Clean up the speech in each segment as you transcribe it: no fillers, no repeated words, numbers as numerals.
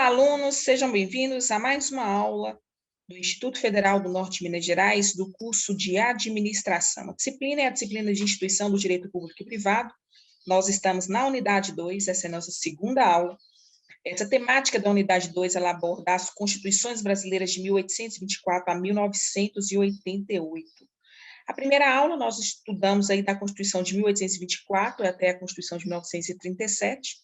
Olá, alunos, sejam bem-vindos a mais uma aula do Instituto Federal do Norte de Minas Gerais, do curso de Administração. A disciplina é a disciplina de Instituição do Direito Público e Privado. Nós estamos na unidade 2, essa é a nossa segunda aula. Essa temática da unidade 2, ela aborda as Constituições brasileiras de 1824 a 1988. A primeira aula nós estudamos aí da Constituição de 1824 até a Constituição de 1937,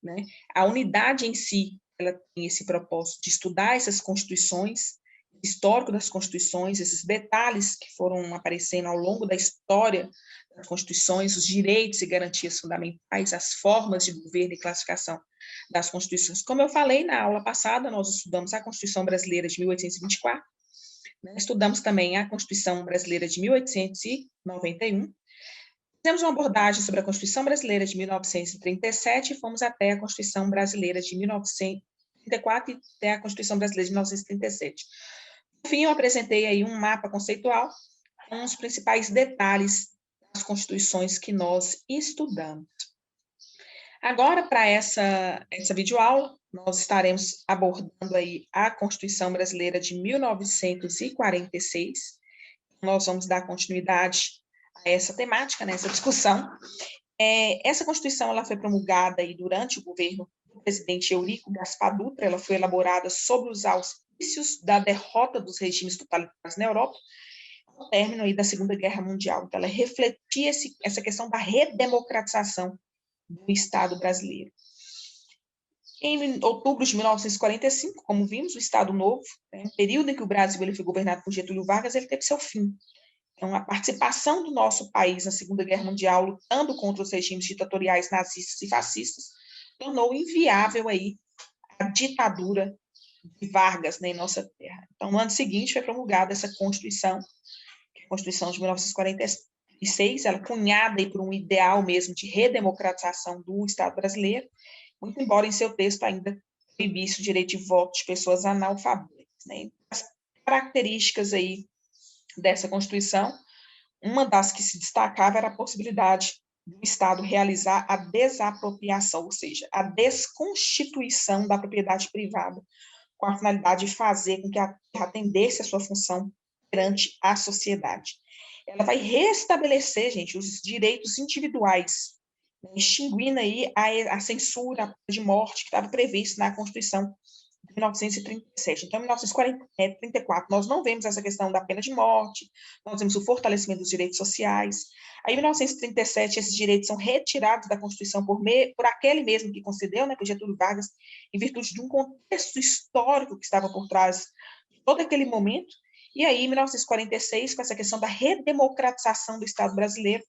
né? A unidade em si, ela tem esse propósito de estudar essas constituições, o histórico das constituições, esses detalhes que foram aparecendo ao longo da história das constituições, os direitos e garantias fundamentais, as formas de governo e classificação das constituições. Como eu falei na aula passada, nós estudamos a Constituição Brasileira de 1824, né? Estudamos também a Constituição Brasileira de 1891, fizemos uma abordagem sobre a Constituição Brasileira de 1937 e fomos até a Constituição Brasileira de 1934 e até a Constituição Brasileira de 1937. Por fim, eu apresentei aí um mapa conceitual com os principais detalhes das constituições que nós estudamos. Agora, para essa videoaula, nós estaremos abordando aí a Constituição Brasileira de 1946. Nós vamos dar continuidade a essa temática, nessa discussão. Essa Constituição ela foi promulgada aí durante o governo do presidente Eurico Gaspar Dutra, ela foi elaborada sob os auspícios da derrota dos regimes totalitários na Europa, ao término aí da Segunda Guerra Mundial. Então, ela refletia essa questão da redemocratização do Estado brasileiro. Em outubro de 1945, como vimos, o Estado Novo, um período em que o Brasil ele foi governado por Getúlio Vargas, ele teve seu fim. Então, a participação do nosso país na Segunda Guerra Mundial, lutando contra os regimes ditatoriais nazistas e fascistas, tornou inviável aí a ditadura de Vargas, né, em nossa terra. Então, no ano seguinte, foi promulgada essa Constituição, que é a Constituição de 1946, ela cunhada aí por um ideal mesmo de redemocratização do Estado brasileiro, muito embora em seu texto ainda proibisse o direito de voto de pessoas analfabetas, né? As características aí dessa Constituição, uma das que se destacava era a possibilidade do Estado realizar a desapropriação, ou seja, a desconstituição da propriedade privada, com a finalidade de fazer com que a terra atendesse a sua função perante a sociedade. Ela vai restabelecer, gente, os direitos individuais, né, extinguindo aí a censura, a pena de morte que estava previsto na Constituição de 1937. Então, em 1934, nós não vemos essa questão da pena de morte, nós vemos o fortalecimento dos direitos sociais. Aí, em 1937, esses direitos são retirados da Constituição por aquele mesmo que concedeu, né, por Getúlio Vargas, em virtude de um contexto histórico que estava por trás de todo aquele momento. E aí, em 1946, com essa questão da redemocratização do Estado brasileiro,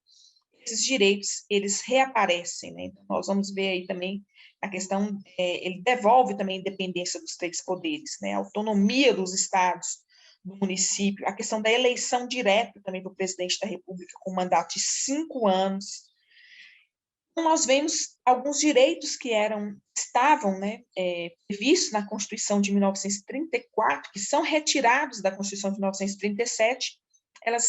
esses direitos, eles reaparecem, né? Então, nós vamos ver aí também a questão, ele devolve também a independência dos três poderes, né? A autonomia dos estados, do município, a questão da eleição direta também para o presidente da República, com um mandato de 5 anos. Então, nós vemos alguns direitos que estavam, né, previstos na Constituição de 1934, que são retirados da Constituição de 1937,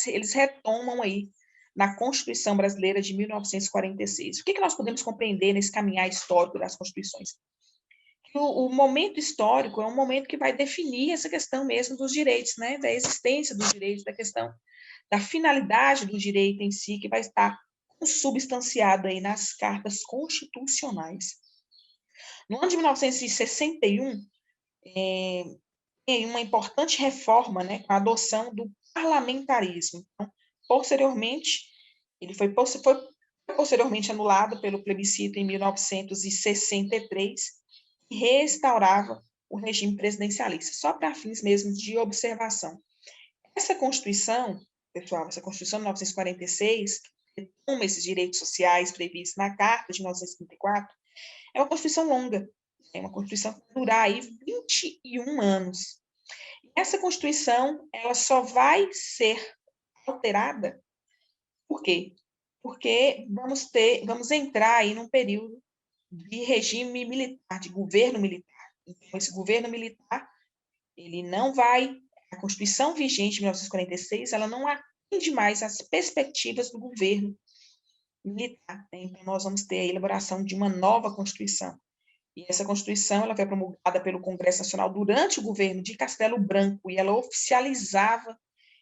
eles retomam aí na Constituição Brasileira de 1946. O que nós podemos compreender nesse caminhar histórico das Constituições? O momento histórico é um momento que vai definir essa questão mesmo dos direitos, né, da existência dos direitos, da questão da finalidade do direito em si, que vai estar consubstanciado aí nas cartas constitucionais. No ano de 1961, tem uma importante reforma, né, com a adoção do parlamentarismo. Então, posteriormente, ele foi posteriormente anulado pelo plebiscito em 1963, que restaurava o regime presidencialista, só para fins mesmo de observação. Essa Constituição, pessoal, essa Constituição de 1946, que retoma esses direitos sociais previstos na Carta de 1934, é uma Constituição longa, é uma Constituição que vai durar aí 21 anos. Essa Constituição, ela só vai ser alterada. Por quê? Porque vamos entrar aí num período de regime militar, de governo militar. Então, esse governo militar, ele não vai, a Constituição vigente de 1946, ela não atende mais às perspectivas do governo militar, né? Então, nós vamos ter a elaboração de uma nova Constituição. E essa Constituição ela foi promulgada pelo Congresso Nacional durante o governo de Castelo Branco, e ela oficializava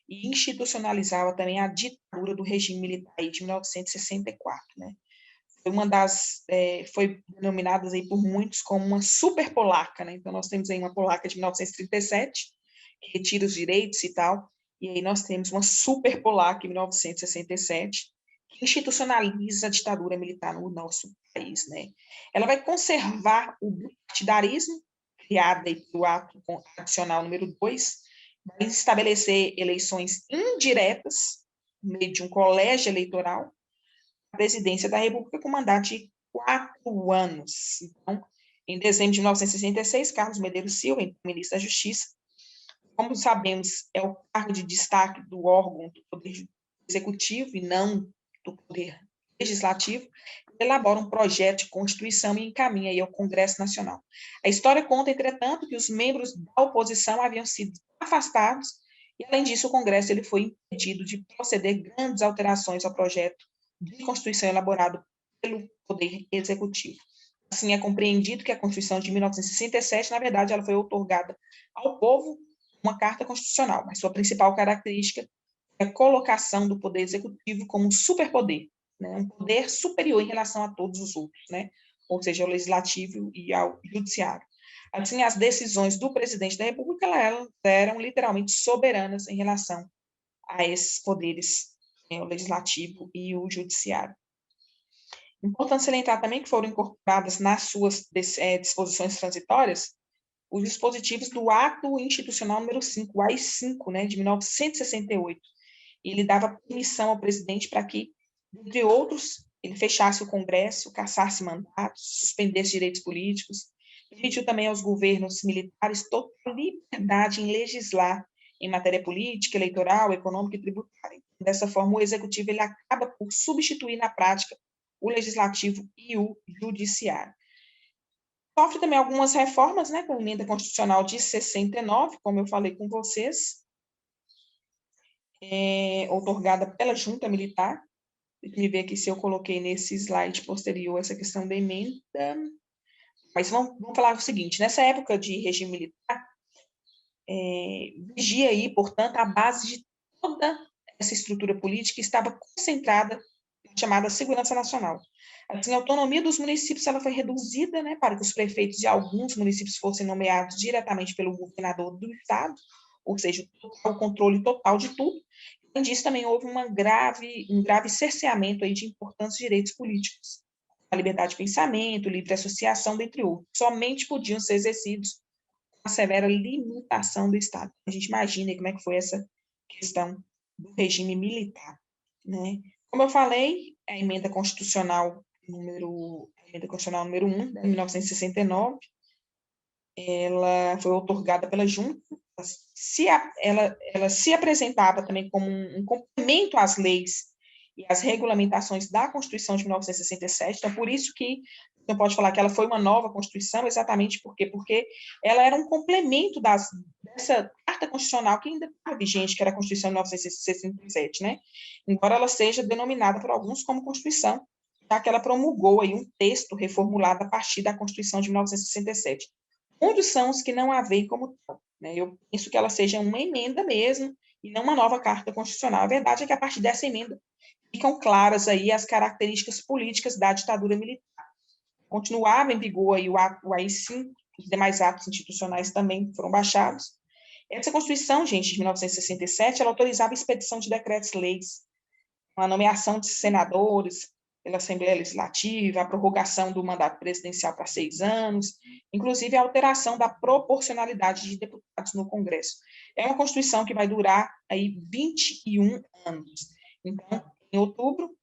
e institucionalizava também a ditadura do regime militar aí de 1964, né? Foi uma das, foi denominada aí por muitos como uma super polaca, né? Então, nós temos aí uma polaca de 1937, que retira os direitos e tal, e aí nós temos uma super polaca em 1967, que institucionaliza a ditadura militar no nosso país, né? Ela vai conservar o partidarismo, criado aí pelo ato adicional número 2, vai estabelecer eleições indiretas, no meio de um colégio eleitoral, a presidência da República com mandato de 4 anos. Então, em dezembro de 1966, Carlos Medeiros Silva, ministro da Justiça, como sabemos, é o cargo de destaque do órgão do Poder Executivo e não do Poder Legislativo, elabora um projeto de Constituição e encaminha aí ao Congresso Nacional. A história conta, entretanto, que os membros da oposição haviam sido afastados e, além disso, o Congresso ele foi impedido de proceder grandes alterações ao projeto de Constituição elaborado pelo Poder Executivo. Assim, é compreendido que a Constituição de 1967, na verdade, ela foi outorgada ao povo uma carta constitucional, mas sua principal característica é a colocação do Poder Executivo como um superpoder, né? Um poder superior em relação a todos os outros, né? Ou seja, ao Legislativo e ao Judiciário. Assim, as decisões do presidente da República elas eram literalmente soberanas em relação a esses poderes, o Legislativo e o Judiciário. Importante salientar também que foram incorporadas nas suas disposições transitórias os dispositivos do Ato Institucional número 5, o AI-5, né, de 1968. Ele dava permissão ao presidente para que, entre outros, ele fechasse o Congresso, cassasse mandatos, suspendesse direitos políticos, permitiu também aos governos militares total liberdade em legislar em matéria política, eleitoral, econômica e tributária. Dessa forma, o executivo ele acaba por substituir na prática o legislativo e o judiciário. Sofre também algumas reformas, né, com a emenda constitucional de 69, como eu falei com vocês, outorgada pela junta militar. Deixa eu ver aqui se eu coloquei nesse slide posterior essa questão da emenda. Mas vamos falar o seguinte, nessa época de regime militar, vigia aí, portanto, a base de toda essa estrutura política estava concentrada na chamada segurança nacional. Assim, a autonomia dos municípios ela foi reduzida, né, para que os prefeitos de alguns municípios fossem nomeados diretamente pelo governador do estado, ou seja, o controle total de tudo. Além disso, também houve um grave cerceamento aí de importantes direitos políticos, a liberdade de pensamento, livre associação, dentre outros. Somente podiam ser exercidos com a severa limitação do Estado. A gente imagina como é que foi essa questão do regime militar, né? Como eu falei, a emenda constitucional número 1, de 1969, ela foi outorgada pela junta, ela se apresentava também como um complemento às leis e às regulamentações da Constituição de 1967, então por isso que não pode falar que ela foi uma nova Constituição, exatamente porque ela era um complemento dessa Carta Constitucional que ainda está vigente, que era a Constituição de 1967, né? Embora ela seja denominada por alguns como Constituição, já que ela promulgou aí um texto reformulado a partir da Constituição de 1967. Muitos são os que não a veem como tal, né? Eu penso que ela seja uma emenda mesmo, e não uma nova Carta Constitucional. A verdade é que, a partir dessa emenda, ficam claras aí as características políticas da ditadura militar. Continuava em vigor aí o AI-5, os demais atos institucionais também foram baixados. Essa Constituição, gente, de 1967, ela autorizava a expedição de decretos-leis, a nomeação de senadores pela Assembleia Legislativa, a prorrogação do mandato presidencial para 6 anos, inclusive a alteração da proporcionalidade de deputados no Congresso. É uma Constituição que vai durar aí 21 anos. Então, em outubro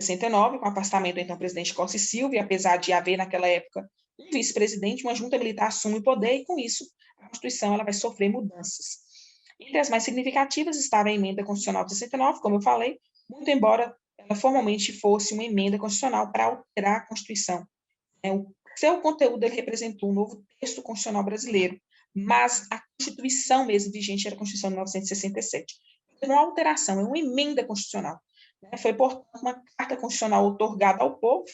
de 69, com o afastamento do então presidente Costa e Silva, e apesar de haver naquela época um vice-presidente, uma junta militar assume o poder, e com isso a Constituição ela vai sofrer mudanças. Entre as mais significativas estava a emenda constitucional de 69, como eu falei, muito embora ela formalmente fosse uma emenda constitucional para alterar a Constituição. O seu conteúdo ele representou um novo texto constitucional brasileiro, mas a Constituição mesmo vigente era a Constituição de 1967. É uma alteração, é uma emenda constitucional. Foi, portanto, uma carta constitucional outorgada ao povo,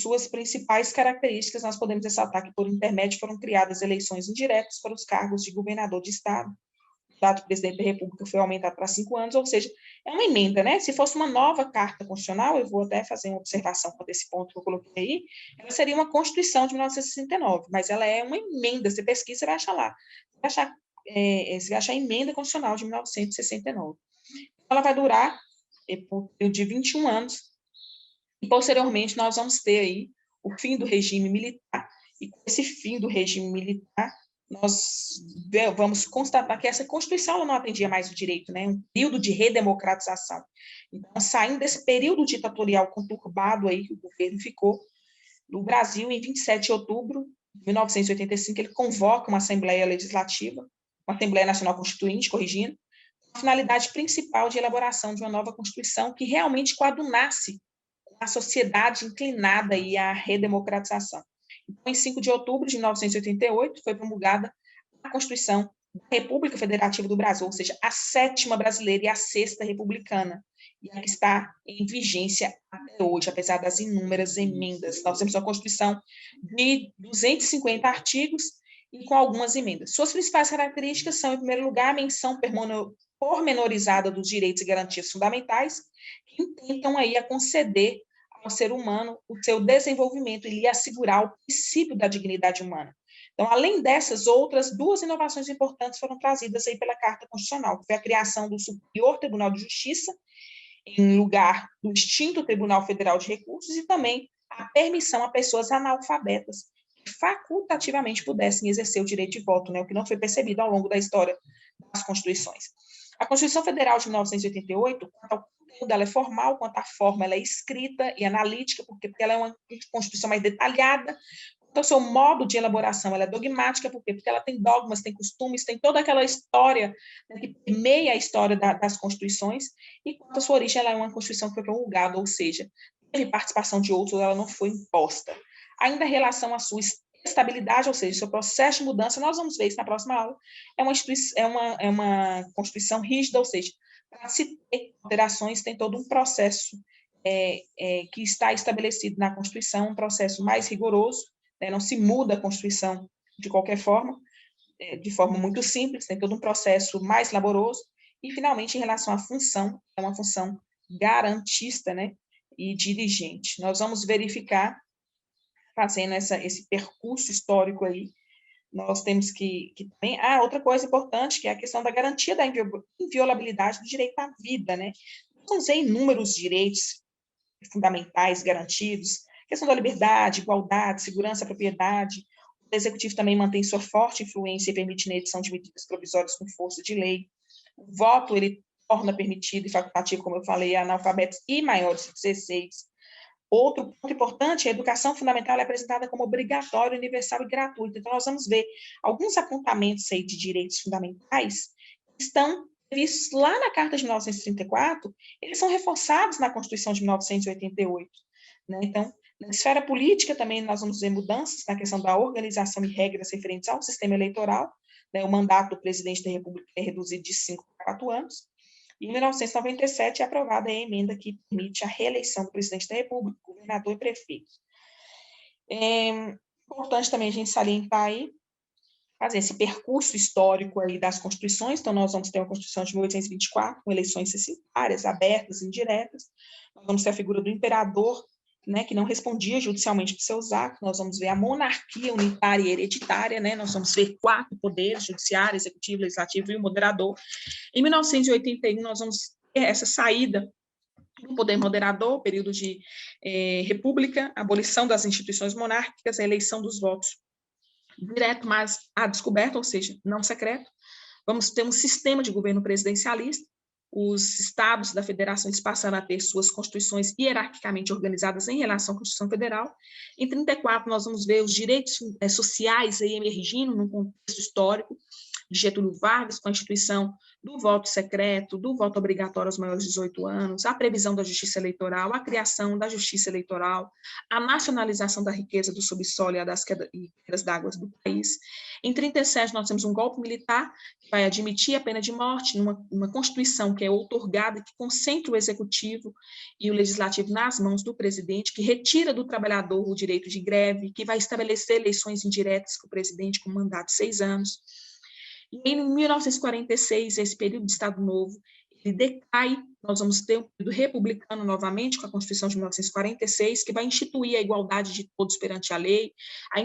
suas principais características, nós podemos ressaltar que, por intermédio, foram criadas eleições indiretas para os cargos de governador de estado. O mandato do presidente da República foi aumentado para 5 anos, ou seja, é uma emenda, né? Se fosse uma nova carta constitucional, eu vou até fazer uma observação quanto a esse ponto que eu coloquei aí, ela seria uma Constituição de 1969, mas ela é uma emenda, você pesquisa, você vai achar lá. Você vai achar a emenda constitucional de 1969. Ela vai durar de 21 anos, e posteriormente nós vamos ter aí o fim do regime militar, e com esse fim do regime militar, nós vamos constatar que essa Constituição ela não atendia mais o direito, né? Um período de redemocratização. Então, saindo desse período ditatorial conturbado aí que o governo ficou, o Brasil, em 27 de outubro de 1985, ele convoca uma Assembleia Legislativa, uma Assembleia Nacional Constituinte, corrigindo, com a finalidade principal de elaboração de uma nova Constituição que realmente coadunasse com a sociedade inclinada aí à redemocratização. Então, em 5 de outubro de 1988, foi promulgada a Constituição da República Federativa do Brasil, ou seja, a 7ª brasileira e a 6ª republicana, e a que está em vigência até hoje, apesar das inúmeras emendas. Nós temos uma Constituição de 250 artigos e com algumas emendas. Suas principais características são, em primeiro lugar, a menção pormenorizada dos direitos e garantias fundamentais, que intentam aí a conceder ao ser humano o seu desenvolvimento e lhe assegurar o princípio da dignidade humana. Então, além dessas, outras 2 inovações importantes foram trazidas aí pela Carta Constitucional, que foi a criação do Superior Tribunal de Justiça, em lugar do extinto Tribunal Federal de Recursos, e também a permissão a pessoas analfabetas que facultativamente pudessem exercer o direito de voto, né, o que não foi percebido ao longo da história das Constituições. A Constituição Federal de 1988, quanto ao conteúdo, ela é formal, quanto à forma, ela é escrita e analítica, porque ela é uma Constituição mais detalhada. Quanto ao seu modo de elaboração, ela é dogmática, porque ela tem dogmas, tem costumes, tem toda aquela história, né, que permeia a história das Constituições, e quanto à sua origem, ela é uma Constituição que foi promulgada, ou seja, teve participação de outros, ela não foi imposta. Ainda em relação à sua estabilidade, ou seja, seu processo de mudança, nós vamos ver isso na próxima aula, é uma Constituição rígida, ou seja, para se ter alterações, tem todo um processo que está estabelecido na Constituição, um processo mais rigoroso, né, não se muda a Constituição de qualquer forma, de forma muito simples, tem todo um processo mais laboroso, e, finalmente, em relação à função, é uma função garantista, né, e dirigente. Nós vamos verificar, fazendo esse percurso histórico aí, nós temos que também... outra coisa importante, que é a questão da garantia da inviolabilidade do direito à vida, né? Nós vamos ver inúmeros direitos fundamentais garantidos, questão da liberdade, igualdade, segurança, propriedade. O Executivo também mantém sua forte influência e permite a edição de medidas provisórias com força de lei. O voto, ele torna permitido e facultativo, como eu falei, a analfabetos e maiores de 16. Outro ponto importante, a educação fundamental é apresentada como obrigatória, universal e gratuita. Então, nós vamos ver alguns apontamentos aí de direitos fundamentais que estão previstos lá na Carta de 1934, eles são reforçados na Constituição de 1988. Né? Então, na esfera política também nós vamos ver mudanças na questão da organização e regras referentes ao sistema eleitoral. Né? O mandato do presidente da República é reduzido de 5 para 4 anos. E, em 1997, é aprovada a emenda que permite a reeleição do presidente da República, governador e prefeito. É importante também a gente salientar aí, fazer esse percurso histórico aí das constituições. Então, nós vamos ter uma Constituição de 1824, com eleições censitadas, abertas, indiretas. Nós vamos ter a figura do imperador, né, que não respondia judicialmente por seus atos. Nós vamos ver a monarquia unitária e hereditária, né? Nós vamos ver 4 poderes, judiciário, executivo, legislativo e o moderador. Em 1981, nós vamos ter essa saída do poder moderador, período de república, abolição das instituições monárquicas, a eleição dos votos direto, mas a descoberta, ou seja, não secreto. Vamos ter um sistema de governo presidencialista. Os estados da federação eles passaram a ter suas constituições hierarquicamente organizadas em relação à Constituição Federal. Em 34, nós vamos ver os direitos sociais aí emergindo num contexto histórico de Getúlio Vargas, com a instituição do voto secreto, do voto obrigatório aos maiores de 18 anos, a previsão da justiça eleitoral, a criação da justiça eleitoral, a nacionalização da riqueza do subsolo e das quedas d'água do país. Em 37, nós temos um golpe militar que vai admitir a pena de morte numa Constituição que é outorgada, que concentra o executivo e o legislativo nas mãos do presidente, que retira do trabalhador o direito de greve, que vai estabelecer eleições indiretas para o presidente com mandato de 6 anos. E em 1946, esse período de Estado Novo, ele decai, nós vamos ter um período republicano novamente, com a Constituição de 1946, que vai instituir a igualdade de todos perante a lei, a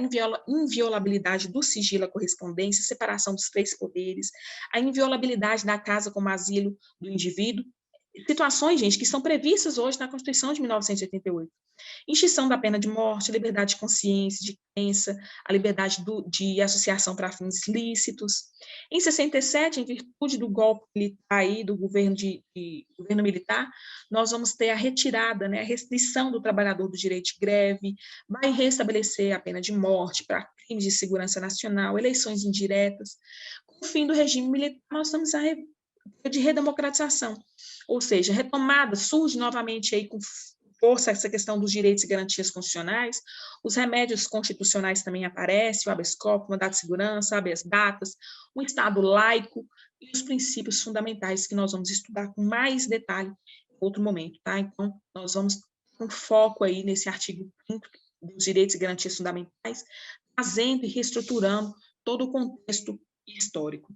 inviolabilidade do sigilo à correspondência, a separação dos 3 poderes, a inviolabilidade da casa como asilo do indivíduo, situações, gente, que estão previstas hoje na Constituição de 1988. Extinção da pena de morte, a liberdade de consciência, de crença, a liberdade de associação para fins lícitos. Em 67, em virtude do golpe militar aí, do governo militar, nós vamos ter a retirada, né, a restrição do trabalhador do direito de greve, vai restabelecer a pena de morte para crimes de segurança nacional, eleições indiretas. Com o fim do regime militar, nós estamos de redemocratização, ou seja, retomada, surge novamente aí com força essa questão dos direitos e garantias constitucionais, os remédios constitucionais também aparecem, o habeas corpus, mandato de segurança, habeas datas, um Estado laico e os princípios fundamentais que nós vamos estudar com mais detalhe em outro momento, tá? Então, nós vamos com foco aí nesse artigo 5º dos direitos e garantias fundamentais, fazendo e reestruturando todo o contexto histórico.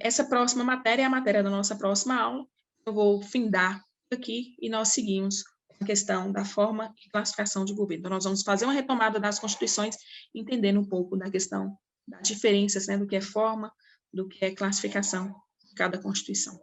Essa próxima matéria é a matéria da nossa próxima aula. Eu vou findar aqui e nós seguimos a questão da forma e classificação de governo. Então, nós vamos fazer uma retomada das constituições, entendendo um pouco da questão das diferenças, né, do que é forma, do que é classificação de cada constituição.